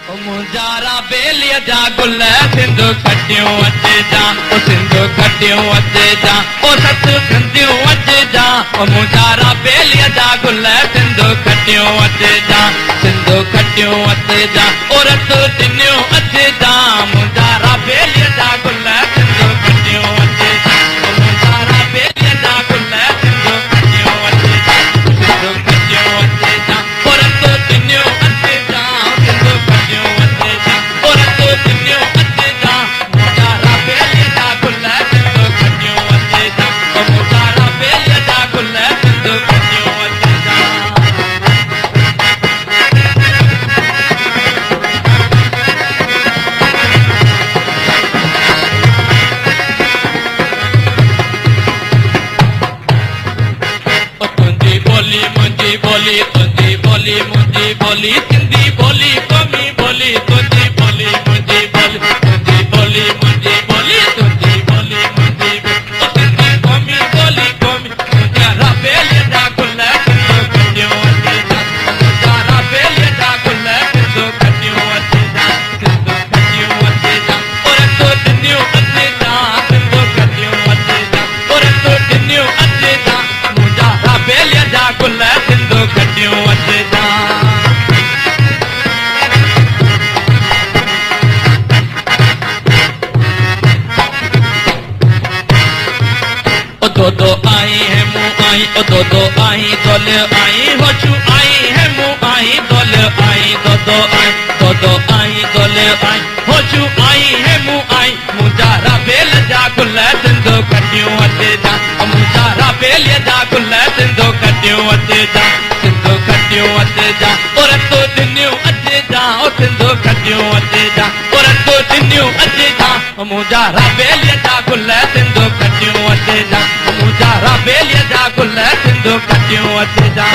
मुंजारा बेलिया जा गुल सिंधु खटियूं अचे जा ओ सिंधु खटियूं अचे जा ओ सत सिंधियूं अचे जा ओ मुंजारा बेलिया जा गुल सिंधु खटियूं अचे जा सिंधु खटियूं अचे जा ओ रत टिनियूं अचे जा मुंजारा बेलिया जा गुल सिंधु खटियूं अचे जा ओ मुंजारा बेलिया जा गुल सिंधु खटियूं अचे जा सिंधु खटियूं अचे जा ओ रत टिनियूं अचे जा सिंधु खटियूं अचे जा ओ रत टिनियूं अचे जा मुंजारा बेलिया जा गुल सिंधु खटियूं अचे जा ओ मुंजारा बेलिया जा गुल सिंधु खटियूं अचे जा तुंहिंजी बोली मुंहिंजी बोली तुंहिंजी बोली मुंहिंजी बोली सिंधी बोली क़ौमी बोली तुंहिंजी बोली मुंहिंजी बोली तुंहिंजी बोली मुंहिंजी बोली तुंहिंजी बोली मुंहिंजी बोली सिंधी क़ौमी बोली क़ौमी मुंहिंजा बेलिया जा गुल सिंधु खटियूं अचे जा मुंहिंजा बेलिया जा गुल सिंधु खटियूं अचे जा सिंधु खटियूं अचे जा ओ रतो टिनियूं अचे जा सिंधु खटियूं अचे जा ओ रतो टिनियूं अचे जा मुंहिंजा बेलिया जा गुल सिंधु खटियूं अचे जा दो दो आई है मुँह आई ओ दो दो आई दोल आई होशू आई है मुँह आई दोल आई दो दो आई दोल आई होशू आई है मुँह आई मुंजारा बेल जा गुल सिंधु खटियूं अचे जा मुंजारा बेलिया जा गुल सिंधु खटियूं अचे जा सिंधु खटियूं अचे जा ओ रतो टिनियूं अचे जा ओ सिंधु खटियूं अचे जा ओ रतो टिनियूं अचे जा मुंजारा बेलिया जा गुल सिंधु खटियूं अचे जा मुंजारा बेलिया जा गुल सिंधु खटियूं अचे जा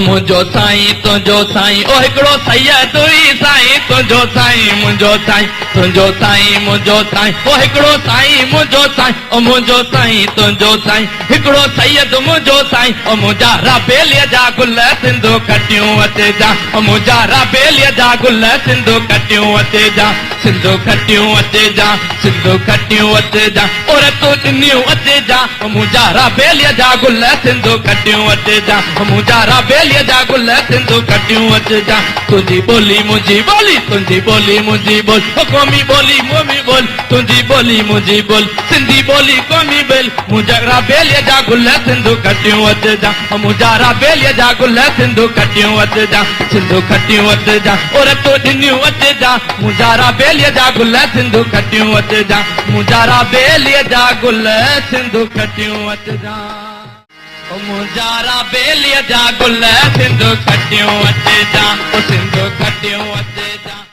मुंहिंजो साईं तुंहिंजो साईं ओ हिकिड़ो सैयद हुई साईं तुंहिंजो साईं मुंहिंजो साईं तुंहिंजो साईं मुंहिंजो साईं ओ हिकिड़ो साईं मुंहिंजो साईं ओ मुंहिंजो साईं तुंहिंजो साईं हिकिड़ो सैयद मुंहिंजो साईं ओ मुंहिंजा बेलिया जा गुल सिंधु खटियूं अचे जा ओ मुंहिंजा बेलिया जा गुल सिंधु खटियूं अचे जा सिंधु खटियूं अचे जा सिंधु खटियूं अचे जा ओ रतो टिनियूं अचे जा ओ मुंहिंजा बेलिया जा गुल सिंधु खटियूं अचे जा ओ मुंहिंजा बेलिया जा गुल सिंधु खटियूं अचे जा तुंहिंजी बोली मुंहिंजी बोली तुंहिंजी बोली मुंहिंजी बोल ओ क़ौमी बोली मुंहिंजी बोल तुंहिंजी बोली मुंहिंजी बोल सिंधी बोली क़ौमी बोल मुंहिंजा बेलिया जा गुल सिंधु खटियूं अचे जा ओ मुंहिंजा बेलिया जा गुल सिंधु खटियूं अचे जा सिंधु खटियूं अचे जा ओ रतो टिनियूं अचे जा मुंहिंजा बेलिया जा गुल सिंधु खटियूं अचे जा मुंहिंजा बेलिया जा गुल सिंधु खटियूं अचे जा ओ मुंजारा बेलिया जा गुल सिंधु खटियूं अचे जा ओ सिंधु खटियूं अचे जा।